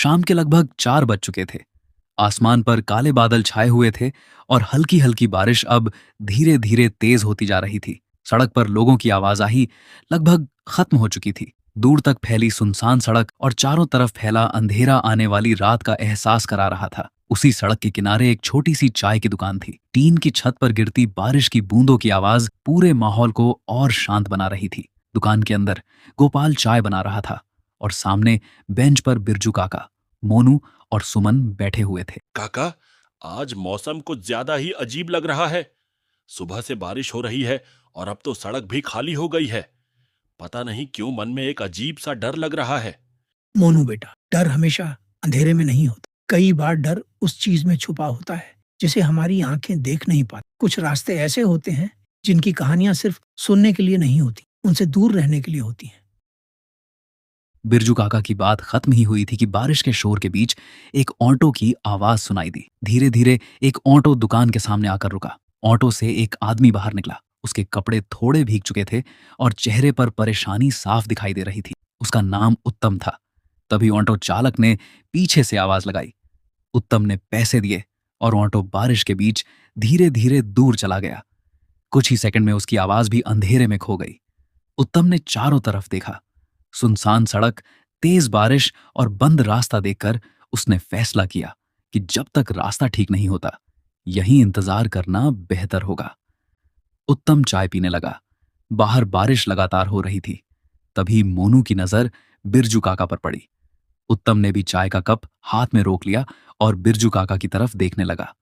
शाम के लगभग 4 बज चुके थे। आसमान पर काले बादल छाए हुए थे और हल्की हल्की बारिश अब धीरे धीरे तेज होती जा रही थी। सड़क पर लोगों की आवाजाही लगभग खत्म हो चुकी थी। दूर तक फैली सुनसान सड़क और चारों तरफ फैला अंधेरा आने वाली रात का एहसास करा रहा था। उसी सड़क के किनारे एक छोटी सी चाय की दुकान थी। टीन की छत पर गिरती बारिश की बूंदों की आवाज पूरे माहौल को और शांत बना रही थी। दुकान के अंदर गोपाल चाय बना रहा था और सामने बेंच पर बिरजू काका, मोनू और सुमन बैठे हुए थे। काका, आज मौसम कुछ ज्यादा ही अजीब लग रहा है। सुबह से बारिश हो रही है और अब तो सड़क भी खाली हो गई है। पता नहीं क्यों मन में एक अजीब सा डर लग रहा है। मोनू बेटा, डर हमेशा अंधेरे में नहीं होता। कई बार डर उस चीज में छुपा होता है जिसे हमारी आंखें देख नहीं पाती। कुछ रास्ते ऐसे होते हैं जिनकी कहानियां सिर्फ सुनने के लिए नहीं होती, उनसे दूर रहने के लिए होती हैं। बिरजू काका की बात खत्म ही हुई थी कि बारिश के शोर के बीच एक ऑटो की आवाज सुनाई दी। धीरे धीरे एक ऑटो दुकान के सामने आकर रुका। ऑटो से एक आदमी बाहर निकला। उसके कपड़े थोड़े भीग चुके थे और चेहरे पर परेशानी साफ दिखाई दे रही थी। उसका नाम उत्तम था। तभी ऑटो चालक ने पीछे से आवाज लगाई। उत्तम ने पैसे दिए और ऑटो बारिश के बीच धीरे धीरे दूर चला गया। कुछ ही सेकंड में उसकी आवाज भी अंधेरे में खो गई। उत्तम ने चारों तरफ देखा। सुनसान सड़क, तेज बारिश और बंद रास्ता देखकर उसने फैसला किया कि जब तक रास्ता ठीक नहीं होता, यहीं इंतजार करना बेहतर होगा। उत्तम चाय पीने लगा। बाहर बारिश लगातार हो रही थी। तभी मोनू की नजर बिरजू काका पर पड़ी। उत्तम ने भी चाय का कप हाथ में रोक लिया और बिरजू काका की तरफ देखने लगा।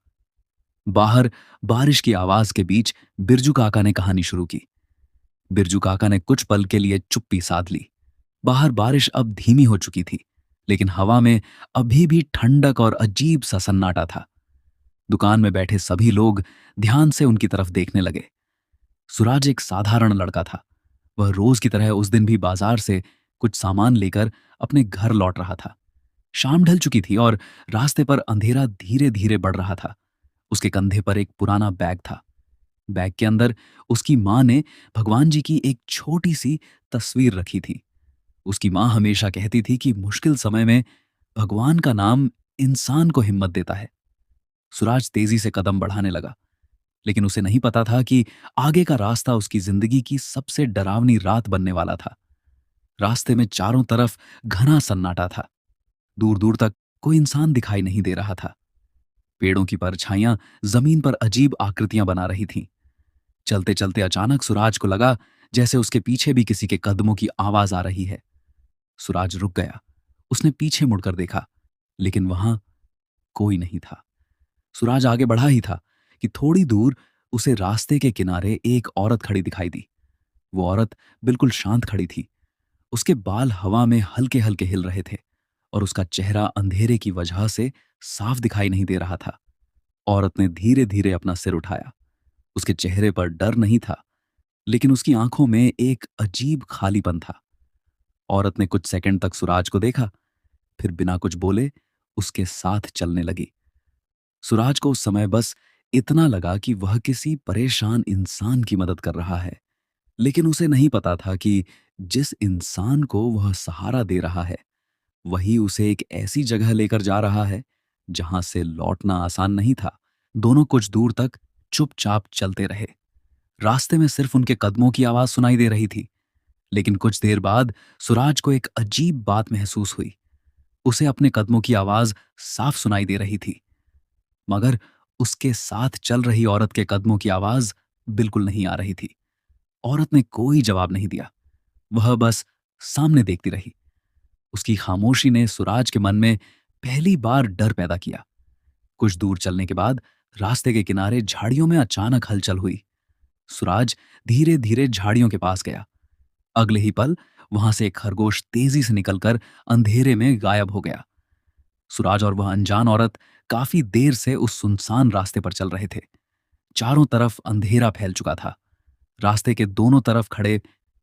बाहर बारिश की आवाज के बीच बिरजू काका ने कहानी शुरू की। बिरजू काका ने कुछ पल के लिए चुप्पी साध ली। बाहर बारिश अब धीमी हो चुकी थी, लेकिन हवा में अभी भी ठंडक और अजीब सा सन्नाटा था। दुकान में बैठे सभी लोग ध्यान से उनकी तरफ देखने लगे। सुराज एक साधारण लड़का था। वह रोज की तरह उस दिन भी बाजार से कुछ सामान लेकर अपने घर लौट रहा था। शाम ढल चुकी थी और रास्ते पर अंधेरा धीरे धीरे बढ़ रहा था। उसके कंधे पर एक पुराना बैग था। बैग के अंदर उसकी मां ने भगवान जी की एक छोटी सी तस्वीर रखी थी। उसकी मां हमेशा कहती थी कि मुश्किल समय में भगवान का नाम इंसान को हिम्मत देता है। सुराज तेजी से कदम बढ़ाने लगा, लेकिन उसे नहीं पता था कि आगे का रास्ता उसकी जिंदगी की सबसे डरावनी रात बनने वाला था। रास्ते में चारों तरफ घना सन्नाटा था। दूर दूर तक कोई इंसान दिखाई नहीं दे रहा था। पेड़ों की परछाइयां जमीन पर अजीब आकृतियां बना रही थीं। चलते चलते अचानक सुराज को लगा जैसे उसके पीछे भी किसी के कदमों की आवाज आ रही है। सुराज रुक गया। उसने पीछे मुड़कर देखा, लेकिन वहां कोई नहीं था। सुराज आगे बढ़ा ही था कि थोड़ी दूर उसे रास्ते के किनारे एक औरत खड़ी दिखाई दी। वो औरत बिल्कुल शांत खड़ी थी। उसके बाल हवा में हल्के हल्के हिल रहे थे और उसका चेहरा अंधेरे की वजह से साफ दिखाई नहीं दे रहा था। औरत ने धीरे धीरे अपना सिर उठाया। उसके चेहरे पर डर नहीं था, लेकिन उसकी आंखों में एक अजीब खालीपन था। औरत ने कुछ सेकंड तक सुराज को देखा, फिर बिना कुछ बोले उसके साथ चलने लगी। सुराज को उस समय बस इतना लगा कि वह किसी परेशान इंसान की मदद कर रहा है, लेकिन उसे नहीं पता था कि जिस इंसान को वह सहारा दे रहा है, वही उसे एक ऐसी जगह लेकर जा रहा है जहां से लौटना आसान नहीं था। दोनों कुछ दूर तक चुपचाप चलते रहे। रास्ते में सिर्फ उनके कदमों की आवाज सुनाई दे रही थी, लेकिन कुछ देर बाद सुराज को एक अजीब बात महसूस हुई। उसे अपने कदमों की आवाज साफ सुनाई दे रही थी, मगर उसके साथ चल रही औरत के कदमों की आवाज बिल्कुल नहीं आ रही थी। औरत ने कोई जवाब नहीं दिया। वह बस सामने देखती रही। उसकी खामोशी ने सुराज के मन में पहली बार डर पैदा किया। कुछ दूर चलने के बाद रास्ते के किनारे झाड़ियों में अचानक हलचल हुई। सुराज धीरे धीरे झाड़ियों के पास गया। अगले ही पल वहां से एक खरगोश तेजी से निकलकर अंधेरे में गायब हो गया। सुराज और वह अनजान औरत काफी देर से उस सुनसान रास्ते पर चल रहे थे। चारों तरफ अंधेरा फैल चुका था। रास्ते के दोनों तरफ खड़े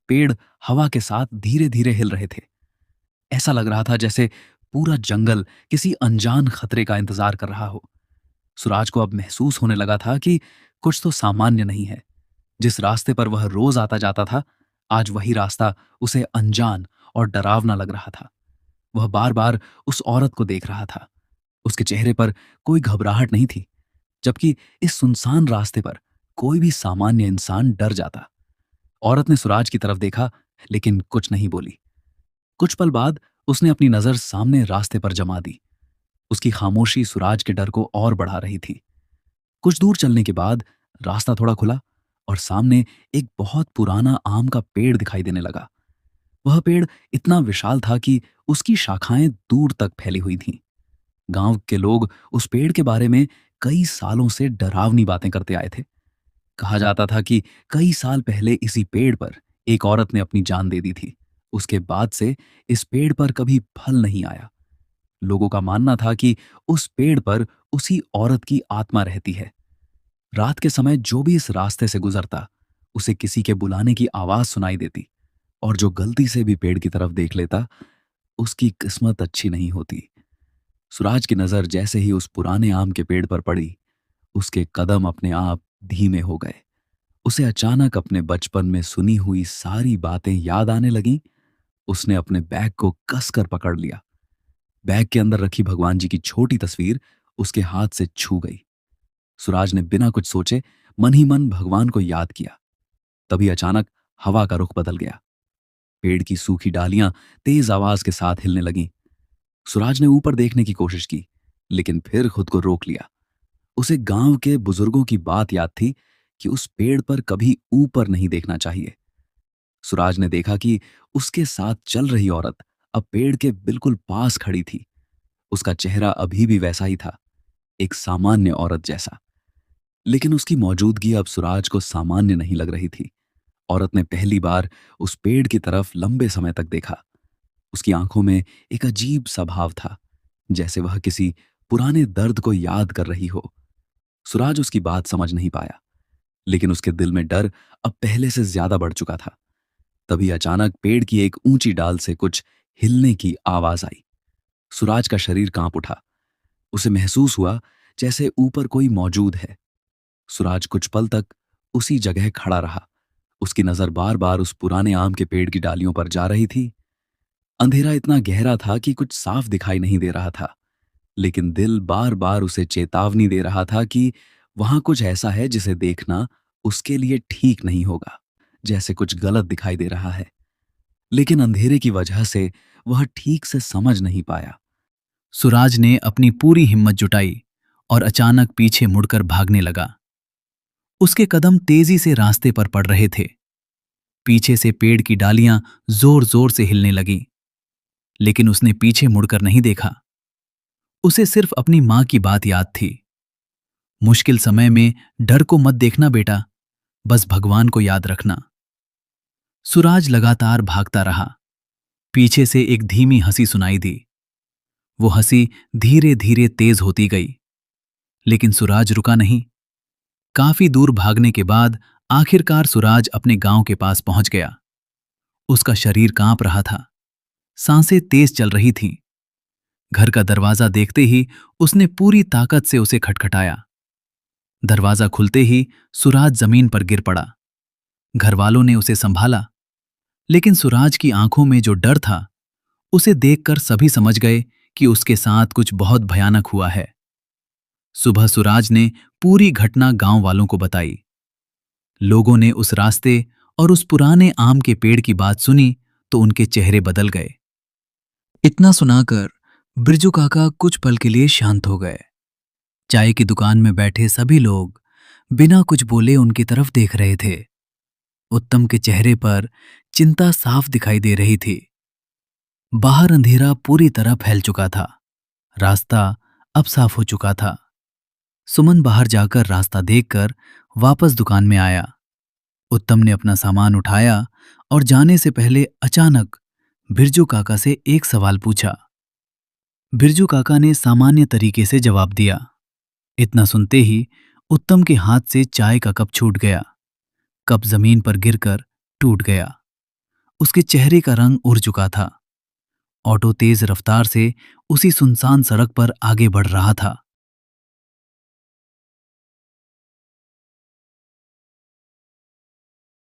पेड़ हवा के साथ धीरे धीरे हिल रहे थे। ऐसा लग रहा था जैसे पूरा जंगल किसी अनजान खतरे का इंतजार कर रहा हो। सुराज को अब महसूस होने लगा था कि कुछ तो सामान्य नहीं है। जिस रास्ते पर वह रोज आता जाता था, आज वही रास्ता उसे अनजान और डरावना लग रहा था। वह बार बार उस औरत को देख रहा था। उसके चेहरे पर कोई घबराहट नहीं थी, जबकि इस सुनसान रास्ते पर कोई भी सामान्य इंसान डर जाता। औरत ने सुराज की तरफ देखा, लेकिन कुछ नहीं बोली। कुछ पल बाद उसने अपनी नजर सामने रास्ते पर जमा दी। उसकी खामोशी सुराज के डर को और बढ़ा रही थी। कुछ दूर चलने के बाद रास्ता थोड़ा खुला और सामने एक बहुत पुराना आम का पेड़ दिखाई देने लगा। वह पेड़ इतना विशाल था कि उसकी शाखाएं दूर तक फैली हुई थीं। गांव के लोग उस पेड़ के बारे में कई सालों से डरावनी बातें करते आए थे। कहा जाता था कि कई साल पहले इसी पेड़ पर एक औरत ने अपनी जान दे दी थी। उसके बाद से इस पेड़ पर कभी फल नहीं आया। लोगों का मानना था कि उस पेड़ पर उसी औरत की आत्मा रहती है। रात के समय जो भी इस रास्ते से गुजरता, उसे किसी के बुलाने की आवाज सुनाई देती, और जो गलती से भी पेड़ की तरफ देख लेता, उसकी किस्मत अच्छी नहीं होती। सुराज की नजर जैसे ही उस पुराने आम के पेड़ पर पड़ी, उसके कदम अपने आप धीमे हो गए। उसे अचानक अपने बचपन में सुनी हुई सारी बातें याद आने लगीं। उसने अपने बैग को कसकर पकड़ लिया। बैग के अंदर रखी भगवान जी की छोटी तस्वीर उसके हाथ से छू गई। सुराज ने बिना कुछ सोचे मन ही मन भगवान को याद किया। तभी अचानक हवा का रुख बदल गया। पेड़ की सूखी डालियां तेज आवाज के साथ हिलने लगीं। सुराज ने ऊपर देखने की कोशिश की, लेकिन फिर खुद को रोक लिया। उसे गांव के बुजुर्गों की बात याद थी कि उस पेड़ पर कभी ऊपर नहीं देखना चाहिए। सुराज ने देखा कि उसके साथ चल रही औरत अब पेड़ के बिल्कुल पास खड़ी थी। उसका चेहरा अभी भी वैसा ही था, एक सामान्य औरत जैसा। लेकिन उसकी मौजूदगी अब सुराज को सामान्य नहीं लग रही थी। औरत ने पहली बार उस पेड़ की तरफ लंबे समय तक देखा। उसकी आंखों में एक अजीब सा भाव था, जैसे वह किसी पुराने दर्द को याद कर रही हो। सुराज उसकी बात समझ नहीं पाया, लेकिन उसके दिल में डर अब पहले से ज्यादा बढ़ चुका था। तभी अचानक पेड़ की एक ऊंची डाल से कुछ हिलने की आवाज आई। सुराज का शरीर कांप उठा। उसे महसूस हुआ जैसे ऊपर कोई मौजूद है। सुराज कुछ पल तक उसी जगह खड़ा रहा। उसकी नजर बार बार उस पुराने आम के पेड़ की डालियों पर जा रही थी। अंधेरा इतना गहरा था कि कुछ साफ दिखाई नहीं दे रहा था, लेकिन दिल बार बार उसे चेतावनी दे रहा था कि वहां कुछ ऐसा है जिसे देखना उसके लिए ठीक नहीं होगा, जैसे कुछ गलत दिखाई दे रहा है। लेकिन अंधेरे की वजह से वह ठीक से समझ नहीं पाया। सुराज ने अपनी पूरी हिम्मत जुटाई और अचानक पीछे मुड़कर भागने लगा। उसके कदम तेजी से रास्ते पर पड़ रहे थे। पीछे से पेड़ की डालियां जोर जोर से हिलने लगीं, लेकिन उसने पीछे मुड़कर नहीं देखा। उसे सिर्फ अपनी मां की बात याद थी, मुश्किल समय में डर को मत देखना बेटा, बस भगवान को याद रखना। सुराज लगातार भागता रहा। पीछे से एक धीमी हंसी सुनाई दी। वो हंसी धीरे धीरे तेज होती गई, लेकिन सुराज रुका नहीं। काफी दूर भागने के बाद आखिरकार सुराज अपने गांव के पास पहुंच गया। उसका शरीर कांप रहा था, सांसें तेज चल रही थीं। घर का दरवाजा देखते ही उसने पूरी ताकत से उसे खटखटाया। दरवाजा खुलते ही सुराज जमीन पर गिर पड़ा। घरवालों ने उसे संभाला, लेकिन सुराज की आंखों में जो डर था, उसे देखकर सभी समझ गए कि उसके साथ कुछ बहुत भयानक हुआ है। सुबह सुराज ने पूरी घटना गांव वालों को बताई। लोगों ने उस रास्ते और उस पुराने आम के पेड़ की बात सुनी तो उनके चेहरे बदल गए। इतना सुनाकर बिरजू काका कुछ पल के लिए शांत हो गए। चाय की दुकान में बैठे सभी लोग बिना कुछ बोले उनकी तरफ देख रहे थे। उत्तम के चेहरे पर चिंता साफ दिखाई दे रही थी। बाहर अंधेरा पूरी तरह फैल चुका था। रास्ता अब साफ हो चुका था। सुमन बाहर जाकर रास्ता देखकर वापस दुकान में आया। उत्तम ने अपना सामान उठाया और जाने से पहले अचानक बिरजू काका से एक सवाल पूछा। बिरजू काका ने सामान्य तरीके से जवाब दिया। इतना सुनते ही उत्तम के हाथ से चाय का कप छूट गया। कप जमीन पर गिरकर टूट गया। उसके चेहरे का रंग उड़ चुका था। ऑटो तेज रफ्तार से उसी सुनसान सड़क पर आगे बढ़ रहा था।